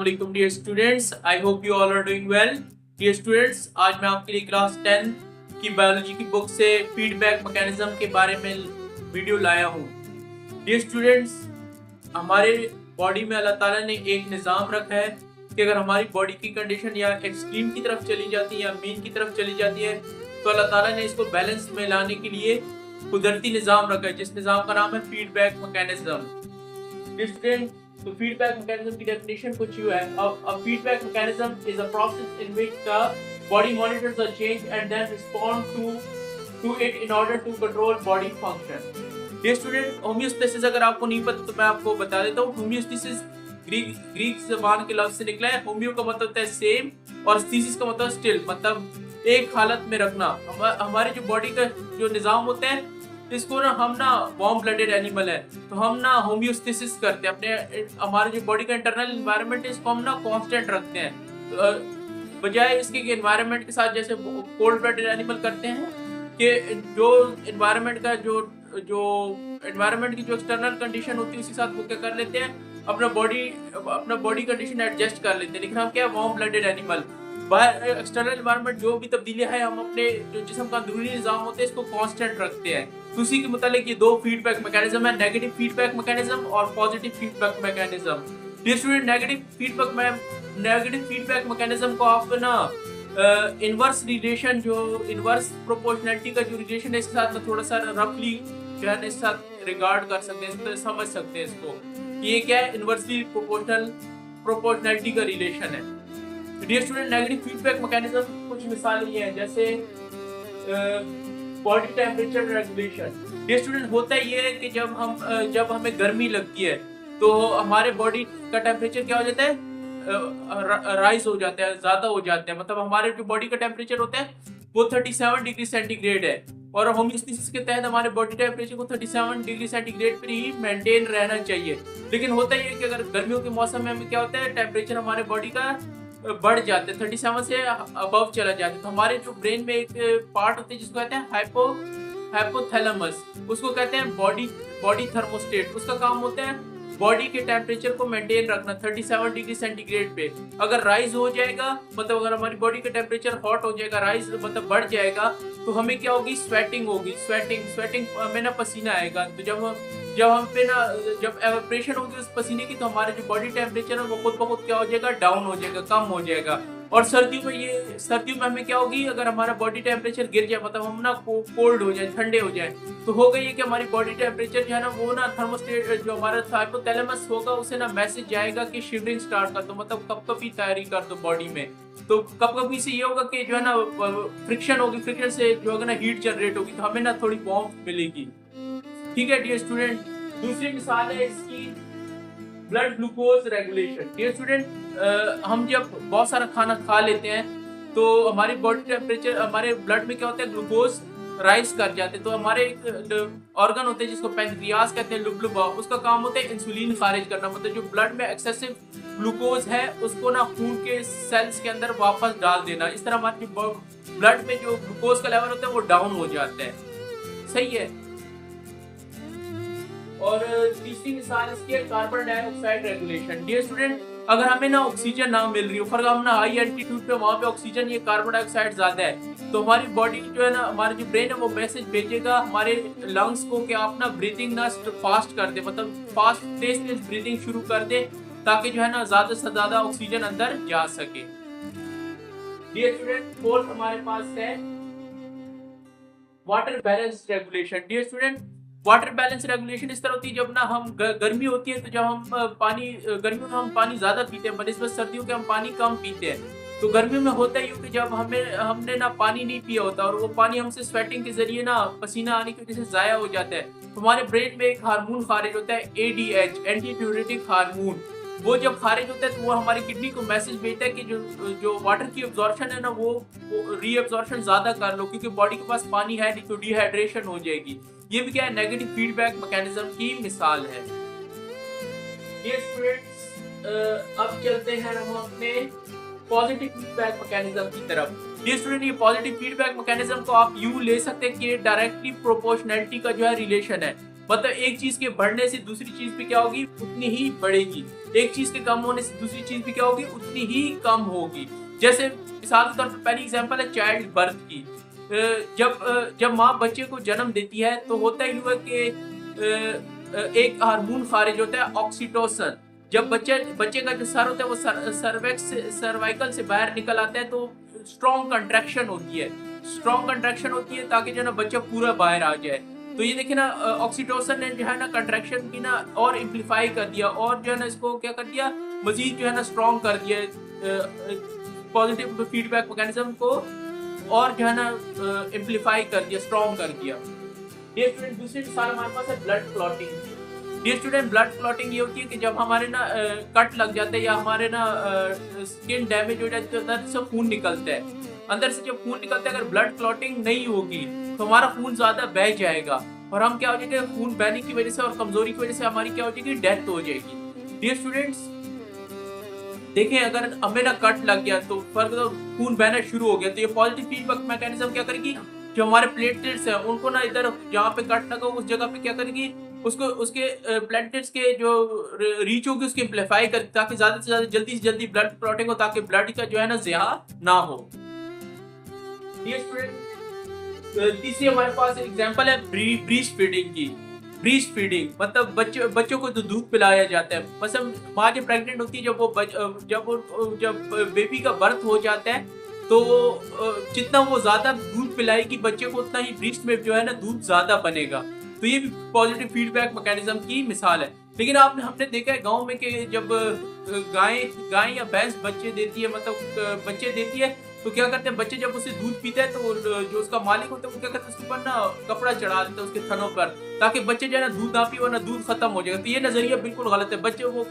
Assalamualaikum dear students. I hope you all are doing well. Dear students, आज मैं आपके लिए क्लास 10 की बायोलॉजी की बुक से फीडबैक मैकेनिज्म के बारे में वीडियो लाया हूँ. Dear students, हमारे बॉडी में अल्लाह ताला ने एक निज़ाम रखा है कि अगर हमारी बॉडी की कंडीशन या एक्सट्रीम की तरफ चली जाती है या मीन की तरफ चली जाती है तो अल्लाह ताला ने इसको बैलेंस में लाने के लिए कुदरती निज़ाम रखा है जिस निज़ाम का नाम है फीडबैक मैकेनिज्म. तो फीडबैक मैकेनिज्म की डेफिनेशन कुछ यूं है. A feedback mechanism is a process in which the body monitors a change and then respond to it in order to control body function. Dear student, homeostasis अगर आपको नहीं पता तो मैं आपको बता देता हूँ. होम्योस्टेसिस ग्रीक जबान के लफ्ज से निकला है. होम्यो का मतलब होता है सेम और स्टेसिस का मतलब स्टिल, मतलब एक हालत में रखना. हमारे जो बॉडी का जो निज़ाम होता है इसको ना हम ना वार्म ब्लडेड एनिमल है तो हम ना होम्योस्टेसिस करते हैं. अपने हमारे जो बॉडी का इंटरनल एनवायरनमेंट है इसको हम ना कांस्टेंट रखते हैं बजाय इसके कि एनवायरनमेंट के साथ जैसे कोल्ड ब्लडेड एनिमल करते हैं कि जो एनवायरनमेंट की जो एक्सटर्नल कंडीशन होती है उसी साथ वो क्या कर लेते हैं अपना बॉडी कंडीशन एडजस्ट कर लेते हैं. लेकिन हम क्या वार्म ब्लडेड एनिमल बाहर एक्सटर्नल एनवायरनमेंट जो भी तब्दीलियां हैं हम अपने जो जिस्म का अंदरूनी निज़ाम होते हैं इसको कांस्टेंट रखते हैं. तो उसी के मुतालिक ये दो फीडबैक मैकेनिज्म है, नेगेटिव फीडबैक मैकेनिज्म और positive feedback mechanism. Dear student, negative feedback mechanism को आप ना इनवर्स रिलेशन जो इनवर्स प्रोपोर्शनैलिटी का जो रिलेशन है इसके साथ में थोड़ा सा रफली जो है इसके साथ रिगार्ड कर सकते हैं, इसको समझ सकते हैं इसको कि ये क्या है. इनवर्सली प्रोपोर्शनैलिटी का रिलेशन है. Dear student, negative feedback mechanism कुछ मिसालें ये हैं जैसे body temperature regulation. Dear student, होता ये है कि जब हमें गर्मी लगती है तो हमारे बॉडी का टेम्परेचर क्या हो जाता है, राइज हो जाता है, ज्यादा हो जाता है. मतलब हमारे जो बॉडी का टेम्परेचर होता है वो 37 डिग्री सेंटीग्रेड है और होम्योस्टेसिस के तहत हमारे बॉडी टेम्परेचर को 37 डिग्री सेंटीग्रेड पर ही मेंटेन रहना चाहिए. लेकिन होता ये है कि अगर गर्मियों के मौसम में हमें क्या होता है टेम्परेचर हमारे बॉडी का बढ़ जाते हैं, 37 से अबव चला जाता है. तो हमारे जो ब्रेन में एक पार्ट होते हैं जिसको कहते हैं हाइपोथैलेमस, उसको कहते हैं बॉडी थर्मोस्टेट. उसका काम होता है बॉडी के टेम्परेचर को मेंटेन रखना 37 डिग्री सेंटीग्रेड पे. अगर राइज हो जाएगा मतलब अगर हमारी बॉडी का टेम्परेचर हॉट हो जाएगा, राइज मतलब बढ़ जाएगा तो हमें क्या होगी, स्वेटिंग होगी. स्वेटिंग में ना पसीना आएगा. तो जब एवपोरेशन होगी उस पसीने की तो हमारे जो बॉडी टेम्परेचर है वो खुद ब खुद क्या हो जाएगा, डाउन हो जाएगा, कम हो जाएगा. और सर्दियों में हमें क्या होगी, अगर हमारा बॉडी टेम्परेचर गिर जाए मतलब हम ना कोल्ड हो जाए, ठंडे हो जाए तो हो गई है कि हमारी बॉडी टेम्परेचर जो है ना वो ना थर्मोस्टेट जो हमारा हाइपोथैलेमस होगा उसे ना मैसेज जाएगा कि शिवरिंग स्टार्ट कर दो, मतलब कपकपी तैयारी कर दो बॉडी में. तो कपकपी से ये होगा कि जो है ना फ्रिक्शन होगी, फ्रिक्शन से जो होगा ना हीट जनरेट होगी तो हमें ना थोड़ी वार्मथ मिलेगी. ठीक है डियर स्टूडेंट. दूसरी मिसाल है इसकी blood glucose regulation. Dear student, हम जब बहुत सारा खाना खा लेते हैं तो हमारी बॉडी टेम्परेचर हमारे ब्लड में क्या होता है ग्लूकोज राइज कर जाते हैं. तो हमारे एक ऑर्गन होते हैं जिसको पैंक्रियास कहते हैं, लुबलुबा, उसका काम होता है इंसुलिन खारिज करना. मतलब जो ब्लड में एक्सेसिव ग्लूकोज है उसको ना खून के सेल्स के अंदर वापस डाल देना. इस तरह हमारे ब्लड में जो ग्लूकोज का लेवल होता है वो डाउन हो जाता है. सही है. और तीसरी मिसाल इसकी है carbon dioxide regulation. Dear student, अगर हमें ना ऑक्सीजन ना मिल रही हो, फॉर हम ना हाई एल्टीट्यूड पे वहाँ पे ऑक्सीजन ये कार्बन डाइऑक्साइड ज्यादा है तो हमारी बॉडी जो है ना हमारा जो ब्रेन है वो मैसेज भेजेगा हमारे लंग्स को कि आप ना ब्रीथिंग ना फास्ट कर दे, मतलब फास्ट तेज ब्रीथिंग शुरू कर दे ताकि जो है ना ज्यादा से ज्यादा ऑक्सीजन अंदर जा सके. डियर स्टूडेंट, फोर्थ हमारे पास है water balance regulation. Dear student, water balance regulation इस तरह होती है जब ना हम गर्मी होती है तो जब हम गर्मियों में हम पानी ज्यादा पीते हैं बनिस्बत सर्दियों के हम पानी कम पीते हैं. तो गर्मियों में होता है कि जब हमने ना पानी नहीं पिया होता और वो पानी हमसे स्वेटिंग के जरिए ना पसीना आने की वजह से जाया हो जाता है तो हमारे ब्रेन में एक हार्मोन खारिज होता है ADH, एंटी डाययूरेटिक हार्मोन. वो जब खारिज होता है तो वो हमारी किडनी को मैसेज भेजता है कि जो वाटर की एब्जॉर्प्शन है ना वो रीअब्जॉर्प्शन ज्यादा कर लो क्योंकि बॉडी के पास पानी है नहीं तो डिहाइड्रेशन हो जाएगी. ये भी क्या है, नेगेटिव फीडबैक मैकेनिज्म की मिसाल है. ये स्टूडेंट्स, अब चलते हैं हम अपने पॉजिटिव फीडबैक मैकेनिज्म की तरफ. ये स्टूडेंट, ये पॉजिटिव फीडबैक मैकेनिज्म को आप यूं ले सकते हैं कि डायरेक्टली प्रोपोर्शनैलिटी का जो है रिलेशन है. मतलब एक चीज के बढ़ने से दूसरी चीज भी क्या होगी, उतनी ही बढ़ेगी। एक चीज के कम होने से दूसरी चीज भी क्या होगी, उतनी ही कम होगी। जैसे मिसाल के तौर पर पहली एग्जांपल है चाइल्ड बर्थ की। जब माँ बच्चे को जन्म देती है तो होता ही हुआ कि एक हार्मोन खारिज होता है ऑक्सीटोसिन। जब बच्चे का जो सर होता है वो सर्वाइकल से बाहर निकल आता है तो स्ट्रॉन्ग कंट्रैक्शन होती है। स्ट्रॉन्ग कंट्रैक्शन होती है ताकि जो है ना बच्चा पूरा बाहर आ जाए। तो ये देखिए ना ऑक्सीटोसिन ने जो है ना कंट्रैक्शन की ना और इम्प्लीफाई कर दिया और जो है ना इसको क्या कर दिया, मजीद जो है ना स्ट्रॉन्ग कर दिया पॉजिटिव फीडबैक मैकेनिज्म को, और जो है ना इम्प्लीफाई कर दिया, स्ट्रॉन्ग कर दिया। ये स्टूडेंट दूसरी मिसाल हमारे पास है ब्लड क्लॉटिंग। ये स्टूडेंट ब्लड क्लॉटिंग ये होती है कि जब हमारे ना कट लग जाते हैं या हमारे ना स्किन डैमेज हो जाती है तो अंदर से खून निकलता है। अंदर से जब खून निकलता है अगर ब्लड क्लॉटिंग नहीं होगी तो हमारा खून ज्यादा बह जाएगा और हम क्या हो जाएंगे, खून बहने की वजह से और कमजोरी की वजह से हमारी क्या हो जाएगी, डेथ हो जाएगी। डियर स्टूडेंट्स देखें, अगर हमें ना कट लग गया तो फर्क तो खून बहना शुरू हो गया तो ये पॉजिटिव फीडबैक मैकेनिज्म क्या करेगी, जो हमारे प्लेटलेट्स हैं उनको ना इधर जहाँ पे कट लगा उस जगह पे क्या करेगी, उसको उसके प्लेटलेट्स के जो रीच होगी उसकी एम्प्लीफाई कर, ताकि ज्यादा से ज्यादा जल्दी से जल्दी ब्लड क्लॉटिंग हो, ताकि ब्लड का जो है ना ज़िया ना हो। ये स्टूडेंट तीसरी हमारे पास एग्जांपल है ब्रीस्ट फीडिंग की। ब्रीस्ट फीडिंग मतलब बच्चों को तो दूध पिलाया जाता है। मतलब माँ जब प्रेग्नेंट होती है, जब बेबी का बर्थ हो जाता है तो जितना वो ज्यादा दूध पिलाएगी बच्चे को उतना ही ब्रीस्ट में जो है ना दूध ज्यादा बनेगा। तो ये भी पॉजिटिव फीडबैक मैकेनिज्म की मिसाल है। लेकिन हमने देखा है गांव में कि जब गाय या भैंस बच्चे देती है, मतलब बच्चे देती है तो क्या करते हैं बच्चे जब उसे दूध पीते हैं तो जो उसका मालिक होता है वो क्या करते हैं उसके ऊपर ना कपड़ा चढ़ा देते हैं उसके थनों पर, ताकि बच्चे जो है ना दूध ना पिए वरना दूध खत्म हो जाएगा। तो ये नजरिया बिल्कुल गलत है। बच्चे वो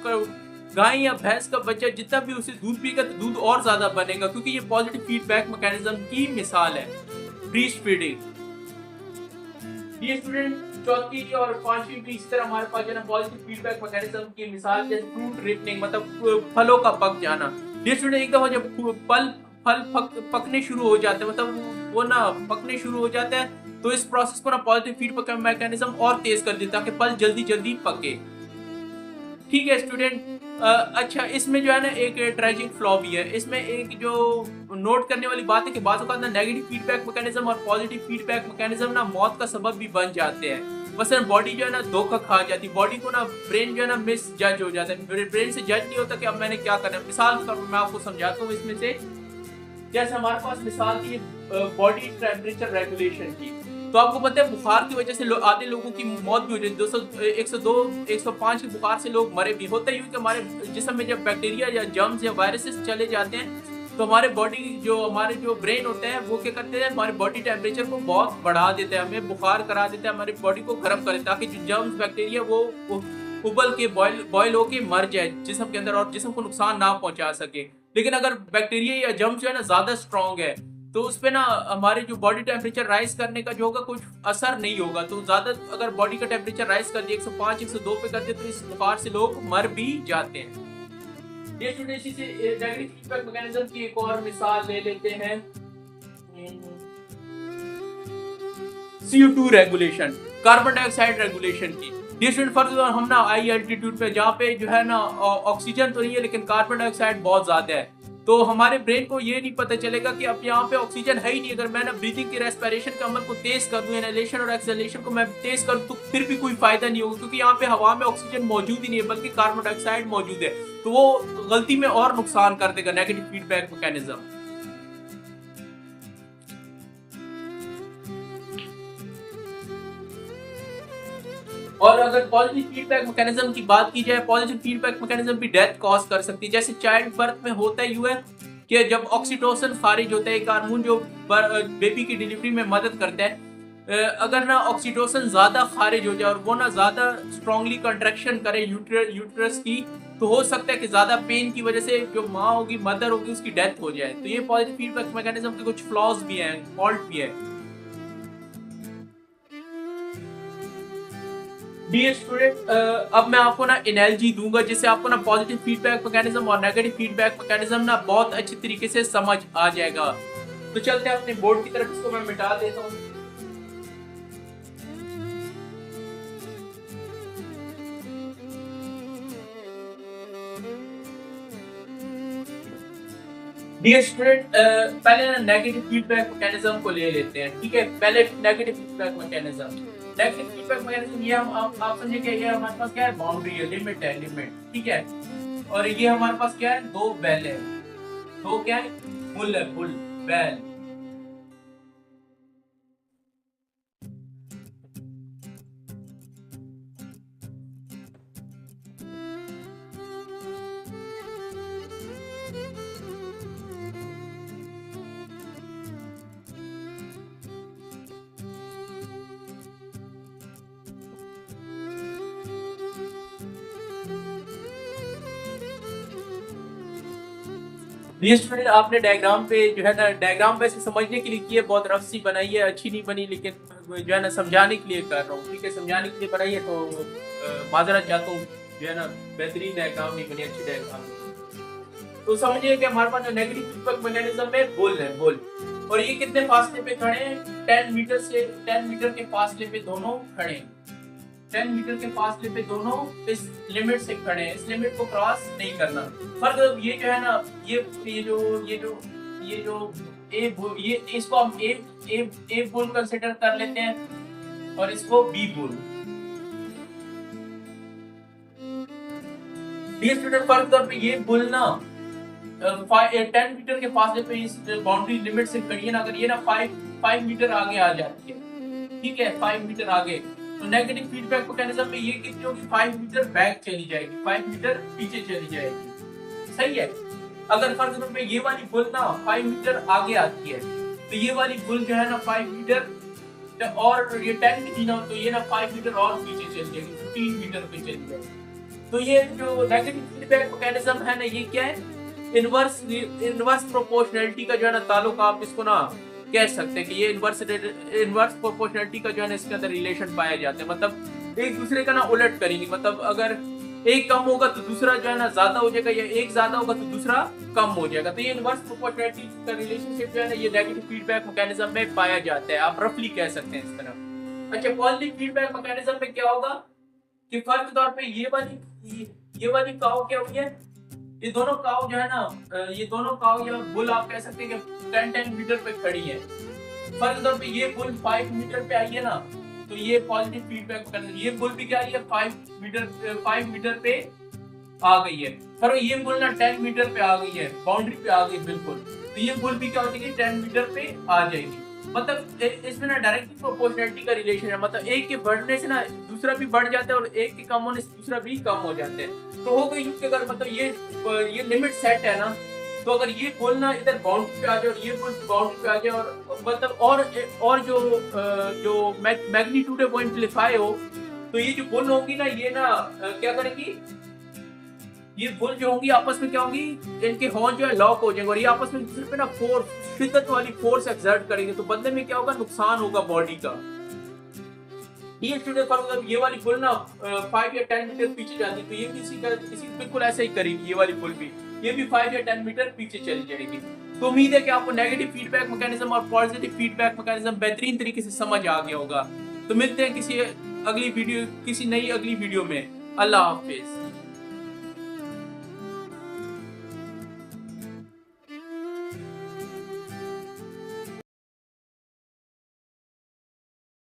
गाय या भैंस का बच्चा जितना भी उसे दूध पिएगा तो दूध और ज्यादा बनेगा, क्योंकि ये पॉजिटिव फीडबैक मैकेनिज्म की मिसाल है ब्रीस्ट फीडिंग। ये स्टूडेंट चौथी और पांचवी भी इस तरह हमारे पास जो है पॉजिटिव फीडबैक मैकेनिज्म की मिसाल जैसे फ्रूट रिपनिंग, मतलब फलों का पक जाना। ये स्टूडेंट एक दफा जब फल पकने शुरू हो जाते हैं, मतलब वो ना पकने शुरू हो जाता है तो इस प्रोसेस को ना पॉजिटिव फीडबैक मैकेनिज्म और तेज कर देता है ताकि फल जल्दी जल्दी पके। ठीक है स्टूडेंट, अच्छा इसमें जो है ना एक ट्रेजिक फ्लॉ भी है। इसमें एक जो नोट करने वाली बात है कि बात ना नेगेटिव फीडबैक मैकेनिज्म और पॉजिटिव फीडबैक मैकेनिज्म ना मौत का सबब भी बन जाते हैं। मसलन बॉडी जो है ना धोखा खा जाती है, बॉडी को ना ब्रेन जो है ना मिस जज हो जाता है, ब्रेन से जज नहीं होता कि अब मैंने क्या करना है। मिसाल के तौर पर मैं आपको समझाता हूँ इसमें से, जैसे हमारे पास मिसाल थी बॉडी टेम्परेचर रेगुलेशन की। तो आपको पता है बुखार की वजह से आधे लोगों की मौत भी हो जाती है। 102 105 के बुखार से लोग मरे भी। होता ही कि हमारे जिस्म में जब बैक्टीरिया या जर्म्स या वायरसेस चले जाते हैं तो हमारे जो ब्रेन होता है वो क्या करते हैं, हमारे बॉडी टेम्परेचर को बहुत बढ़ा देते हैं, हमें बुखार करा देते हैं, हमारी बॉडी को गर्म करे ताकि जो जर्म्स बैक्टीरिया वो उबल के बॉयल होके मर जाए जिस्म के अंदर और जिस्म को नुकसान ना पहुंचा सके। लेकिन अगर बैक्टीरिया या जर्म्स जो है ना ज्यादा स्ट्रॉन्ग है तो उस पे ना हमारे जो बॉडी टेम्परेचर राइज करने का जो होगा कुछ असर नहीं होगा। तो ज्यादा अगर बॉडी का टेम्परेचर राइज कर दिया 105 102 पे कर दिया तो इस बुखार से लोग मर भी जाते हैं। ये स्टूडेंट इसी से नेगेटिव फीडबैक मैकेनिज्म की एक और मिसाल ले लेते हैं, CO2 regulation, carbon dioxide regulation की। ये स्टूडेंट फर्स्ट हम ना हाई एल्टीट्यूड पे जहाँ पे जो है ना ऑक्सीजन तो नहीं है लेकिन कार्बन डाइऑक्साइड बहुत ज्यादा है, तो हमारे ब्रेन को ये नहीं पता चलेगा कि अब यहाँ पे ऑक्सीजन है ही नहीं। अगर मैं ना ब्रीथिंग की रेस्पिरेशन के अमल को तेज कर दूं, इनहेलेशन और एक्सहेलेशन को मैं तेज कर दूं तो फिर भी कोई फायदा नहीं होगा, क्योंकि यहाँ पे हवा में ऑक्सीजन मौजूद ही नहीं है बल्कि कार्बन डाइऑक्साइड मौजूद है। तो वो गलती में और नुकसान कर देगा, नेगेटिव फीडबैक मैकेनिज्म। और अगर पॉजिटिव फीडबैक मैकेनिज्म की बात की जाए, पॉजिटिव फीडबैक मैकेनिज्म भी डेथ कॉज कर सकती है। जैसे चाइल्ड बर्थ में होता ही हुआ है कि जब ऑक्सीटोसिन खारिज होता है, एक हार्मोन जो बेबी की डिलीवरी में मदद करता है, अगर ना ऑक्सीटोसिन ज्यादा खारिज हो जाए और वो ना ज्यादा स्ट्रांगली कंट्रैक्शन करे यूट्रस की, तो हो सकता है कि ज्यादा पेन की वजह से जो माँ होगी, मदर होगी, उसकी डेथ हो जाए। तो ये पॉजिटिव फीडबैक मैकेनिज्म के कुछ फ्लॉज भी हैं, फॉल्ट भी है। डियर स्टूडेंट, अब मैं आपको ना एनालॉजी दूंगा जिससे आपको ना पॉजिटिव फीडबैक मैकेनिज्म और नेगेटिव फीडबैक मैकेनिज्म ना बहुत अच्छी तरीके से समझ आ जाएगा। तो चलते हैं अपने बोर्ड की तरफ, इसको मैं मिटा देता हूँ। डियर स्टूडेंट, पहले ना नेगेटिव फीडबैक मैकेनिज्म को ले लेते हैं, ठीक है। पहले negative feedback mechanism, negative feedback mechanism ये हम आप समझे कि ये हमारे पास क्या है, बाउंड्री है, लिमिट है, लिमिट, ठीक है। और ये हमारे पास क्या है, दो बैल है, दो क्या है, बुल है, बुल, बैल। ये स्टूडेंट आपने डायग्राम पे जो है ना, डायग्राम वैसे समझने के लिए की है, बहुत रफ सी बनाई है, अच्छी नहीं बनी, लेकिन जो है ना समझाने के लिए कर रहा हूँ, ठीक है। समझाने के लिए बनाई है, तो माजरत चाहता हूँ, जो है ना बेहतरीन डायग्राम नहीं बनी, अच्छी डायग्राम। तो समझिए कि हमारे पास जो नेगेटिव फीडबैक मैकेनिज्म है, बुल है, बुल। और ये कितने फासले पे खड़े हैं, 10 मीटर से 10 मीटर के फासले पे दोनों खड़े हैं, 10 मीटर के फासले पे दोनों इस लिमिट से खड़े हैं, इस लिमिट को क्रॉस नहीं करना। फर्क ये जो है ना, ये इसको हम ए बुल कंसीडर कर लेते हैं और इसको बी बुल। ये स्टूडेंट फर्क तौर पे ये बुल ना 10 मीटर के फासले पे इस बाउंड्री लिमिट से खड़ी है ना, अगर ये ना 5 मीटर आगे आ जाती है, ठीक है, 5 मीटर आगे, तो नेगेटिव फीडबैक मैकेनिज्म में ये कितनी होगी, 5 मीटर बैक चली जाएगी, 5 मीटर पीछे चली जाएगी, सही है। अगर फर्ज करो पे ये वाली बुल ना 5 मीटर आगे आती है, तो ये वाली बुल जो है ना 5 मीटर और ये 10 की थी ना, तो ये ना 5 मीटर और पीछे चली जाएगी, 15 मीटर पे चली जाएगी। तो ये जो नेगेटिव फीडबैक मैकेनिज्म है ना, ये क्या है, इनवर्स प्रोपोर्शनैलिटी का जो है ना ताल्लुक, आप इसको ना कह सकते हैं कि ये इनवर्स प्रोपोर्शनैलिटी का जो है ना इसके अंदर रिलेशन पाया जाता है, मतलब एक दूसरे का ना उलट करेंगे, मतलब अगर एक कम होगा तो दूसरा जो है ना ज्यादा हो जाएगा, या एक ज्यादा होगा तो दूसरा कम हो जाएगा। तो ये इनवर्स प्रोपोर्शनैलिटी का रिलेशनशिप जो है ना, ये नेगेटिव फीडबैक मैकेनिज्म में पाया जाता है, आप रफली कह सकते हैं इस तरह। अच्छा, पॉजिटिव फीडबैक मैकेनिज्म में क्या होगा कि फर्क तौर पे ये वाली काऊ क्या हुई है, ये दोनों काऊ जो है ना, ये दोनों काऊ या बुल आप कह सकते हैं कि 10 मीटर पे खड़ी है। फर्क तौर पे ये बुल 5 मीटर पे आई है ना, तो ये पॉजिटिव फीडबैक मैकेनिज्म, ये बुल भी क्या आई है, 5 मीटर पे आ गई है, पर ये बुल ना 10 मीटर पे आ गई है, बाउंड्री पे आ गई बिल्कुल, तो ये बुल भी क्या हो जाएगी, 10 मीटर पे आ जाएगी। मतलब इसमें ना डायरेक्टली प्रोपोर्शनैलिटी का रिलेशन है, मतलब एक के बढ़ने से ना दूसरा भी बढ़ जाता है, और एक के कम होने से दूसरा भी कम हो जाता है। तो हो गई कि अगर मतलब ये लिमिट सेट है ना, तो अगर ये बुल ना इधर बाउंड्री पे आ जाए और ये बुल बाउंड्री पे आ जाए, और मतलब और जो मैग्नीट्यूड है वो एम्प्लीफाई हो, तो ये जो बुल होंगी ना, ये ना क्या करेंगी, ये बुल जो होंगी आपस में क्या होंगी, इनके हॉर्न जो है लॉक हो जाएंगे, और ये आपस में दूसरे पे ना शिद्दत वाली फोर्स एक्सर्ट करेंगे, तो बंदे में क्या होगा, नुकसान होगा बॉडी का। ये स्टूडेंट फॉर ये वाली बुल ना 5 या 10 मीटर पीछे जाती है, तो ये भी इसी बिल्कुल ऐसा ही करेगी, ये वाली बुल भी, ये भी 5 या 10 मीटर पीछे चली जाएगी। तो उम्मीद है कि आपको नेगेटिव फीडबैक मैकेनिज्म और पॉजिटिव फीडबैक मैकेनिज्म बेहतरीन तरीके से समझ आ गया होगा। तो मिलते हैं किसी नई अगली वीडियो में। अल्लाह हाफिज।